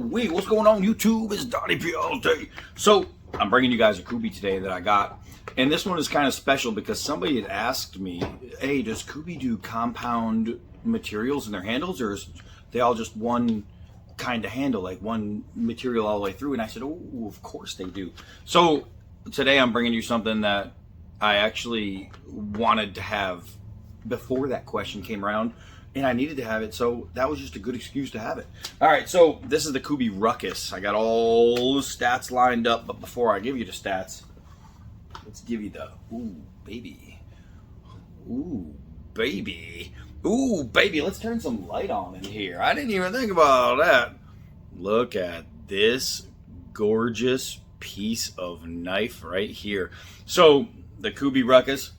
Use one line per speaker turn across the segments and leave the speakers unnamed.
Wait, what's going on, YouTube? It's Donnie PLT. So, I'm bringing you guys a Kubey today that I got. And this one is kind of special because somebody had asked me, hey, does Kubey do compound materials in their handles, or is they all just one kind of handle, like one material all the way through? And I said, oh, of course they do. So, today I'm bringing you something that I actually wanted to have before that question came around. And I needed to have it, so that was just a good excuse to have it. All right, so this is the Kubey Ruckus. I got all the stats lined up, but before I give you the stats, let's give you the, ooh, baby. Ooh, baby. Ooh, baby, let's turn some light on in here. I didn't even think about all that. Look at this gorgeous piece of knife right here. So, the Kubey Ruckus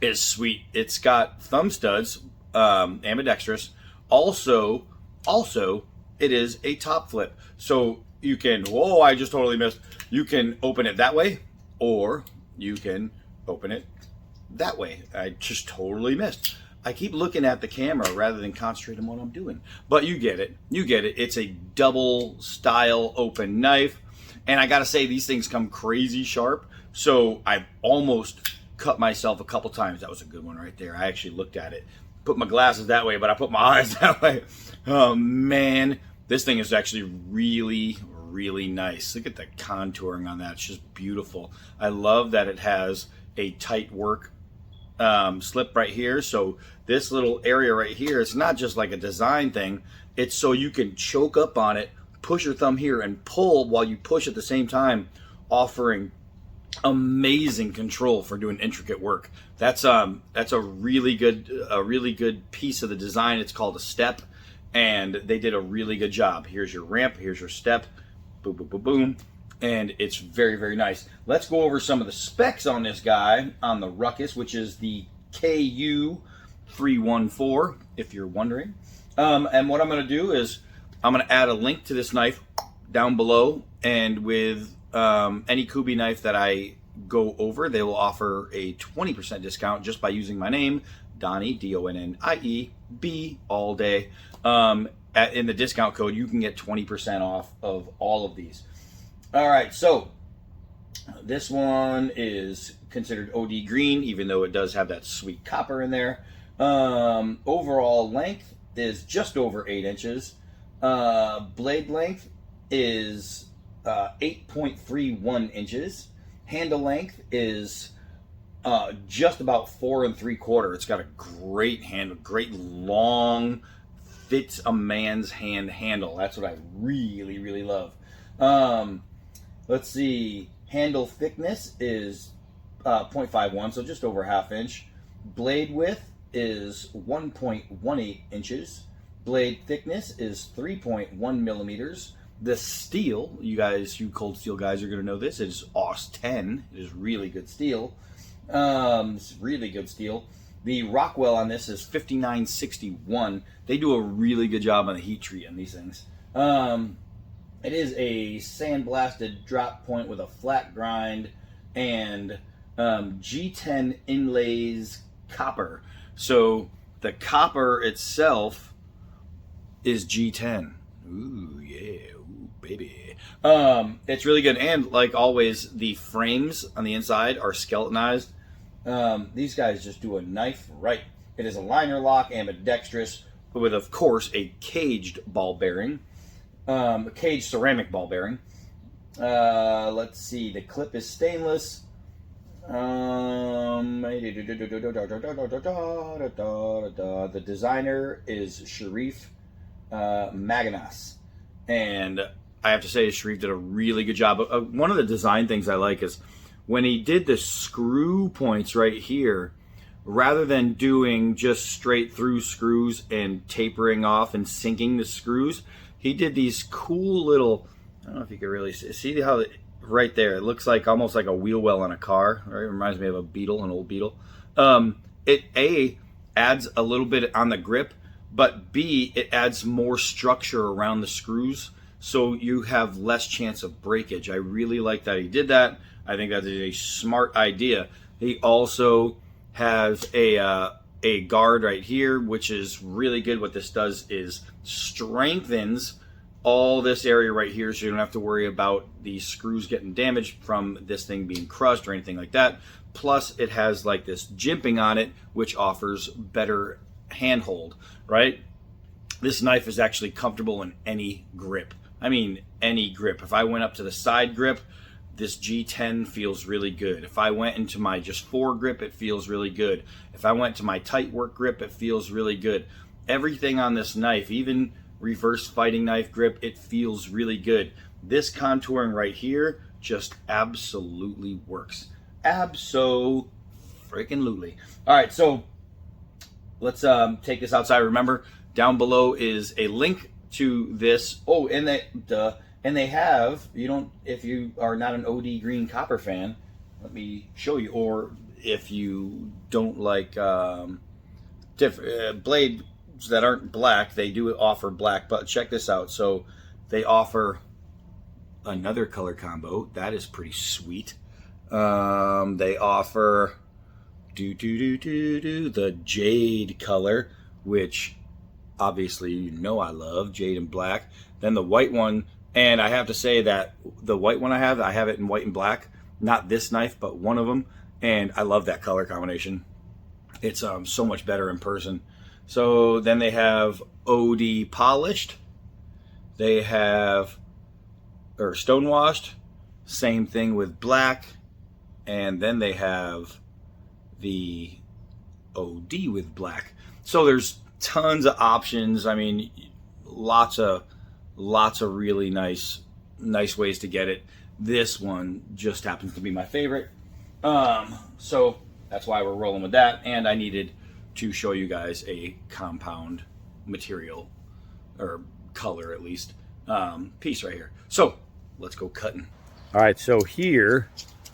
is sweet. It's got thumb studs, ambidextrous. Also, it is a top flip. So you can, whoa, I just totally missed. You can open it that way, or you can open it that way. I just totally missed. I keep looking at the camera rather than concentrating on what I'm doing. But you get it. You get it. It's a double style open knife. And I gotta say, these things come crazy sharp. So I've almost cut myself a couple times. That was a good one right there. I actually looked at it. Put my glasses that way, but I put my eyes that way. Oh man, this thing is actually really nice. Look at the contouring on that. It's just beautiful. I love that it has a tight work slip right here. So this little area right here, it's not just like a design thing. It's so you can choke up on it, push your thumb here, and pull while you push at the same time, offering amazing control for doing intricate work. That's a really good piece of the design. It's called a step, and they did a really good job. Here's your ramp, here's your step, boom, boom, boom, boom, and it's very nice. Let's go over some of the specs on this guy, on the Ruckus, which is the KU314, if you're wondering. And what I'm going to do is I'm going to add a link to this knife down below, and with any Kubey knife that I go over, they will offer a 20% discount just by using my name, Donnie, D-O-N-N-I-E-B, all day. In the discount code, you can get 20% off of all of these. All right, so this one is considered OD green, even though it does have that sweet copper in there. Overall length is just over 8 inches. Blade length is 8.31 inches. Handle length is just about 4 3/4. It's got a great handle, great long, fits a man's hand handle. That's what I really love. Let's see. Handle thickness is 0.51, so just over ½ inch. Blade width is 1.18 inches. Blade thickness is 3.1 millimeters. The steel, you cold steel guys are going to know this, is AUS 10. It is really good steel. It's really good steel. The Rockwell on this is 5961. They do a really good job on the heat treat on these things. It is a sandblasted drop point with a flat grind and G10 inlays copper. So the copper itself is G10. Ooh, yeah. Ooh, baby. It's really good. And like always, the frames on the inside are skeletonized. These guys just do a knife right. It is a liner lock, ambidextrous, with, of course, a caged ball bearing. A caged ceramic ball bearing. Let's see. The clip is stainless. The designer is Sharif Maganas, and I have to say Sharif did a really good job. One of the design things I like is when he did the screw points right here, rather than doing just straight through screws and tapering off and sinking the screws, he did these cool little, I don't know if you can really see how right there, it looks like almost like a wheel well on a car, right? It reminds me of a Beetle, an old Beetle. It adds a little bit on the grip, but B, it adds more structure around the screws, so you have less chance of breakage. I really like that he did that. I think that is a smart idea. He also has a guard right here, which is really good. What this does is strengthens all this area right here, so you don't have to worry about these screws getting damaged from this thing being crushed or anything like that. Plus it has like this jimping on it, which offers better handhold, right? This knife is actually comfortable in any grip. I mean, any grip. If I went up to the side grip, this G10 feels really good. If I went into my just 4 grip, it feels really good. If I went to my tight work grip, it feels really good. Everything on this knife, even reverse fighting knife grip, it feels really good. This contouring right here just absolutely works. Abso-freaking-lutely. All right, so let's take this outside. Remember, down below is a link to this. Oh, and they have, if you are not an OD green copper fan, let me show you. Or if you don't like blades that aren't black, they do offer black. But check this out. So they offer another color combo that is pretty sweet. They offer the jade color, which obviously I love jade and black. Then the white one, and I have to say that the white one I have it in white and black. Not this knife, but one of them, and I love that color combination. It's so much better in person. So then they have OD polished. They have stonewashed. Same thing with black. And then they have the OD with black. So there's tons of options. I mean, lots of really nice ways to get it. This one just happens to be my favorite. So that's why we're rolling with that. And I needed to show you guys a compound material, or color at least, piece right here. So let's go cutting. All right, so here,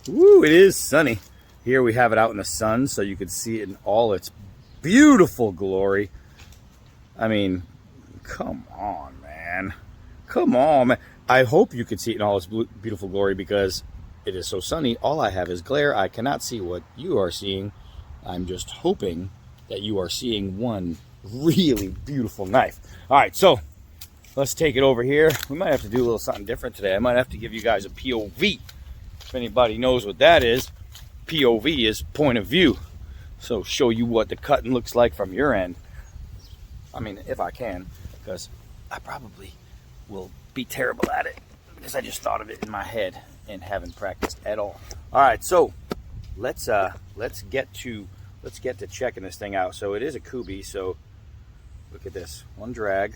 it is sunny. Here we have it out in the sun so you can see it in all its beautiful glory. I mean, come on, man. Come on, man. I hope you can see it in all its beautiful glory because it is so sunny. All I have is glare. I cannot see what you are seeing. I'm just hoping that you are seeing one really beautiful knife. All right, so let's take it over here. We might have to do a little something different today. I might have to give you guys a POV. If anybody knows what that is, POV is point of view. So show you what the cutting looks like from your end. I mean, if I can, because I probably will be terrible at it because I just thought of it in my head and haven't practiced at all. All right, so let's get to checking this thing out. So it is a Kubey, so look at this. One drag.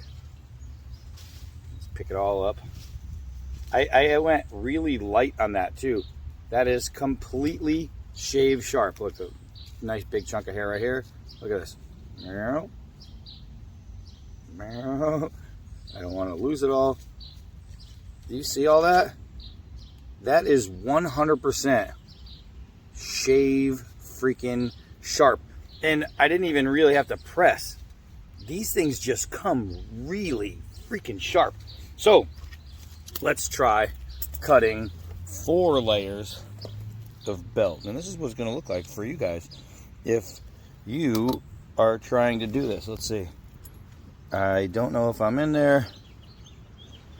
Let's pick it all up. I went really light on that too. That is completely shave sharp. Look, a nice big chunk of hair right here. Look at this. I don't want to lose it all. Do you see all that? That is 100% shave freaking sharp. And I didn't even really have to press. These things just come really freaking sharp. So let's try cutting 4 layers of belt. And this is what it's going to look like for you guys if you are trying to do this. Let's see. I don't know if I'm in there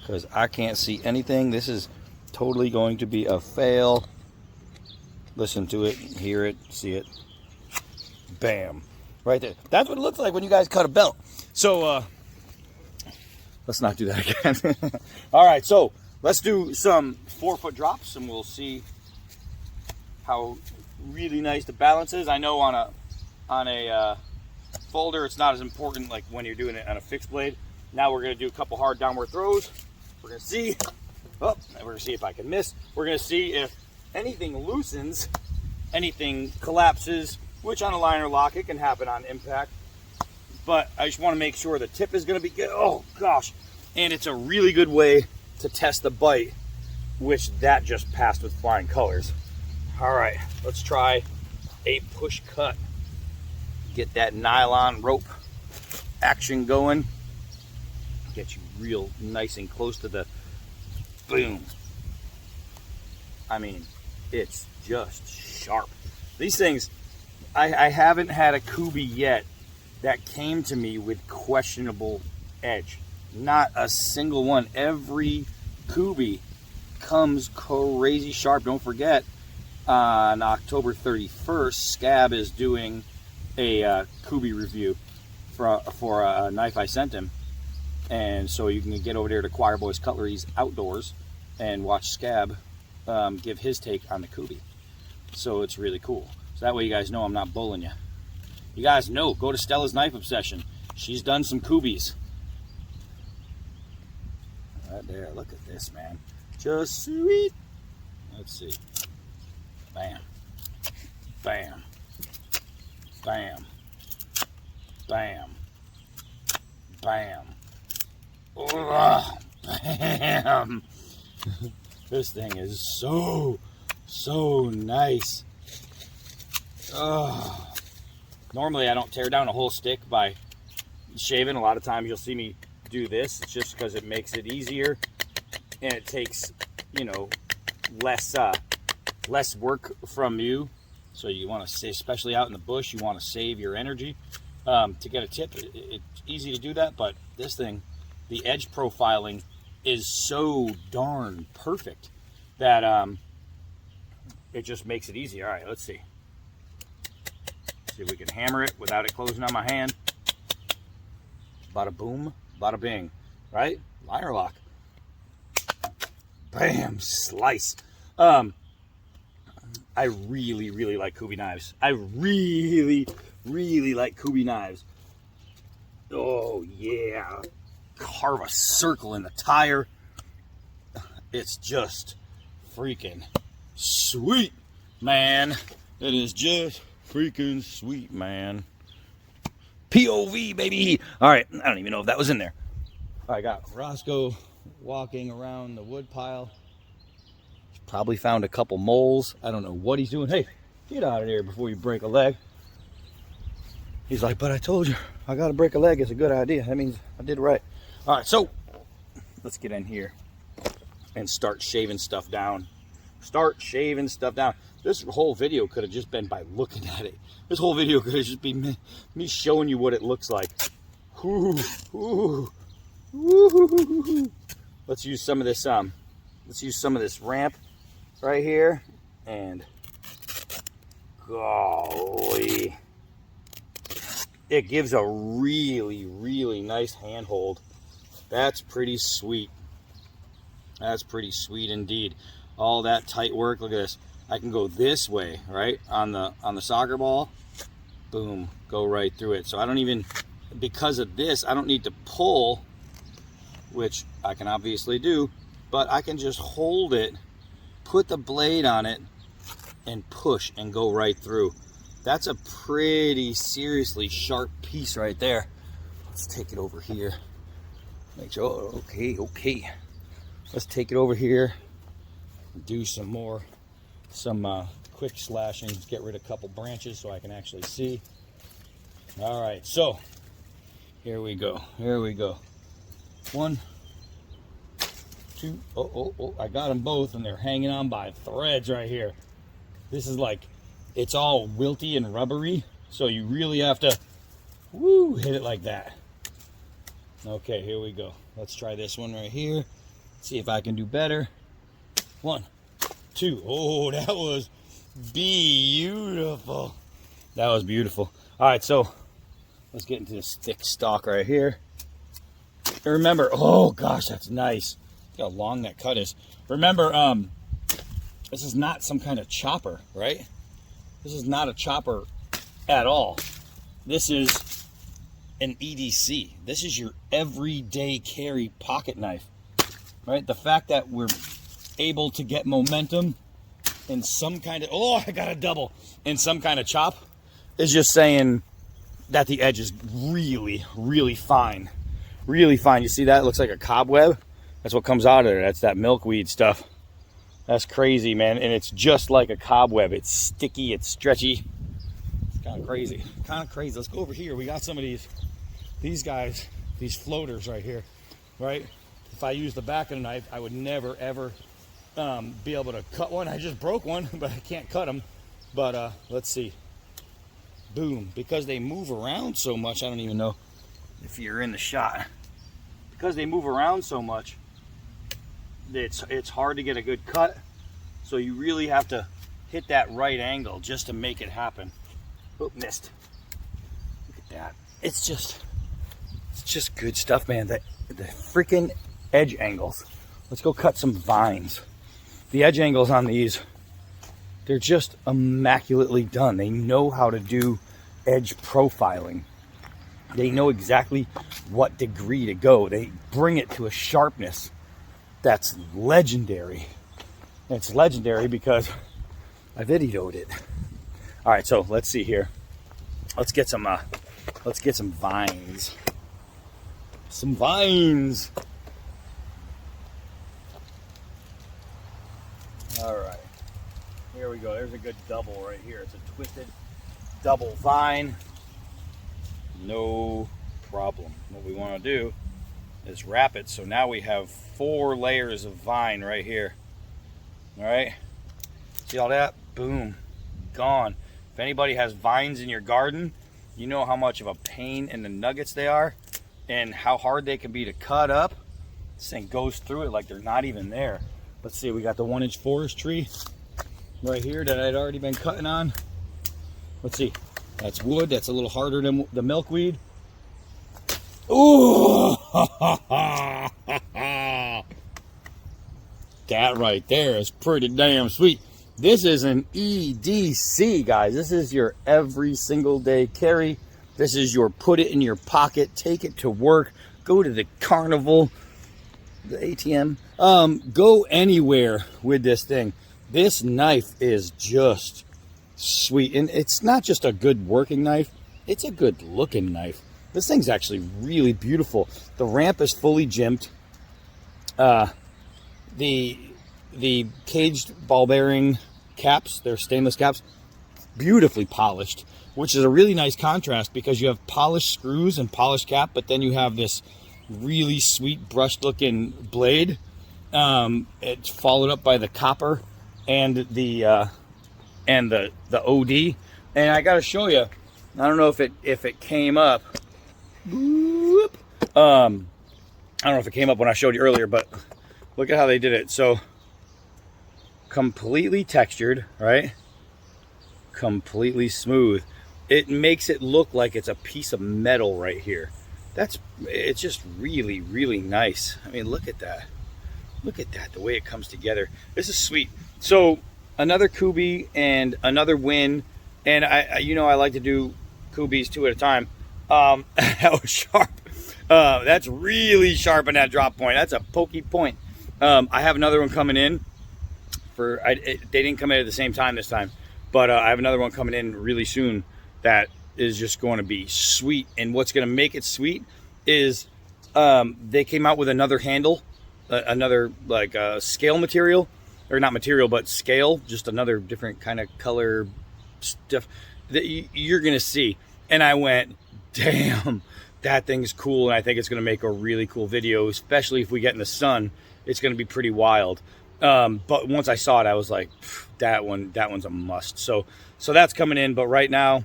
because I can't see anything. This is totally going to be a fail. Listen to it, hear it, see it. Bam. Right there. That's what it looks like when you guys cut a belt. So, let's not do that again. All right, so let's do some 4-foot drops and we'll see how really nice the balance is. I know on a folder it's not as important like when you're doing it on a fixed blade. Now we're going to do a couple hard downward throws. We're going to see. Oh, we're going to see if I can miss. We're going to see if anything loosens, anything collapses, which on a liner lock it can happen on impact. But I just want to make sure the tip is going to be good. Oh gosh. And it's a really good way to test the bite, which that just passed with flying colors. All right, let's try a push cut. Get that nylon rope action going. Get you real nice and close to the boom. I mean, it's just sharp. These things, I haven't had a Kubey yet that came to me with questionable edge. Not a single one. Every Kubey comes crazy sharp. Don't forget, on October 31st, Scab is doing a Kubey review for a knife I sent him. And so you can get over there to Choir Boys Cutlery's Outdoors and watch Scab give his take on the Kubey. So it's really cool. So that way you guys know I'm not bullying you. You guys know, go to Stella's Knife Obsession. She's done some Kubeys. Right there, look at this, man. Just sweet. Let's see. Bam. Bam. Bam. Bam. Bam. Oh, bam. This thing is so nice. Oh. Normally I don't tear down a whole stick by shaving. A lot of times you'll see me do this. It's just because it makes it easier and it takes, you know, less work from you. So you want to say, especially out in the bush, you want to save your energy. To get a tip, it's easy to do that, but this thing, the edge profiling is so darn perfect that it just makes it easy. All right, let's see. See if we can hammer it without it closing on my hand. Bada boom, bada bing, right? Liner lock. Bam, slice. I really like Kubey knives. I really like Kubey knives. Oh yeah. Carve a circle in the tire. It's just freaking sweet, man. It is just freaking sweet, man. POV, baby. All right, I don't even know if that was in there. I got Roscoe walking around the wood pile. He's probably found a couple moles. I don't know what he's doing. Hey, get out of there before you break a leg. He's like, but I told you, I gotta break a leg. It's a good idea. That means I did right. All right, so let's get in here and start shaving stuff down. Start shaving stuff down. This whole video could have just been by looking at it. This whole video could have just been me showing you what it looks like. Ooh, ooh, ooh. Let's use some of this. Let's use some of this ramp right here, and golly, it gives a really nice handhold. That's pretty sweet. That's pretty sweet indeed. All that tight work. Look at this. I can go this way, right? On the soccer ball. Boom. Go right through it. So I don't even, because of this, I don't need to pull, which I can obviously do, but I can just hold it, put the blade on it, and push and go right through. That's a pretty seriously sharp piece right there. Let's take it over here. Make sure, oh, okay. Let's take it over here. Do some quick slashing, get rid of a couple branches so I can actually see. All right, so here we go. 1, 2, oh, I got them both and they're hanging on by threads right here. This is like, it's all wilty and rubbery, so you really have to, hit it like that. Okay, here we go. Let's try this one right here. See if I can do better. 1, 2. Oh, that was beautiful. That was beautiful. All right, so let's get into this thick stalk right here. And remember, oh gosh, that's nice. Look how long that cut is. Remember, this is not some kind of chopper, right? This is not a chopper at all. This is an EDC. This is your everyday carry pocket knife, right? The fact that we're able to get momentum in some kind of, oh, I got a double, in some kind of chop is just saying that the edge is really fine. Really fine. You see that? It looks like a cobweb. That's what comes out of there. That's that milkweed stuff. That's crazy, man. And it's just like a cobweb. It's sticky, it's stretchy. It's kind of crazy. Let's go over here. We got some of these guys, these floaters right here, right? If I use the back of the knife, I would never ever be able to cut one. I just broke one, but I can't cut them. But let's see. Boom. Because they move around so much, I don't even know if you're in the shot. because they move around so much, it's hard to get a good cut. So you really have to hit that right angle just to make it happen. Oh, missed. Look at that. It's just good stuff, man. The freaking edge angles. Let's go cut some vines. The edge angles on these, they're just immaculately done. They know how to do edge profiling. They know exactly what degree to go. They bring it to a sharpness that's legendary. And it's legendary because I videoed it. All right, so let's see here. Let's get some vines. Some vines. All right, here we go. There's a good double right here. It's a twisted double vine. No problem. What we want to do is wrap it. So now we have 4 layers of vine right here. All right. See all that? Boom. Gone. If anybody has vines in your garden, you know how much of a pain in the nuggets they are and how hard they can be to cut up. This thing goes through it like they're not even there. Let's see. We got the 1-inch forest tree right here that I'd already been cutting on. Let's see. That's wood. That's a little harder than the milkweed. Ooh! That right there is pretty damn sweet. This is an EDC, guys. This is your every single day carry. This is your put it in your pocket, take it to work, go to the carnival, the ATM. Go anywhere with this thing. This knife is just sweet, and it's not just a good working knife, it's a good looking knife. This thing's actually really beautiful. The ramp is fully jimped. The caged ball bearing caps, they're stainless caps, beautifully polished, which is a really nice contrast because you have polished screws and polished cap, but then you have this really sweet brushed looking blade. It's followed up by the copper and the OD. And I gotta show you, I don't know if it came up. I don't know if it came up when I showed you earlier, but look at how they did it. So completely textured, right? Completely smooth. It makes it look like it's a piece of metal right here. It's just really, really nice. I mean, look at that. Look at that, the way it comes together. This is sweet. So another Kubey and another win. And I like to do Kubeys 2 at a time. That was sharp. That's really sharp in that drop point. That's a pokey point. I have another one coming in. They didn't come in at the same time this time, but I have another one coming in really soon that is just going to be sweet. And what's going to make it sweet is they came out with another handle, another like scale material, or not material, but scale, just another different kind of color stuff that you're going to see. And I went, damn, that thing's cool. And I think it's going to make a really cool video, especially if we get in the sun. It's going to be pretty wild. But once I saw it, I was like, that one's a must. So that's coming in. But right now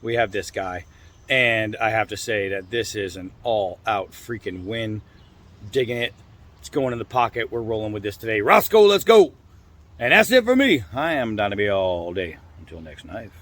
we have this guy, and I have to say that this is an all-out freaking win. Digging it. It's going in the pocket. We're rolling with this today. Roscoe, let's go. And that's it for me. I am Donnie B all day. Until next knife.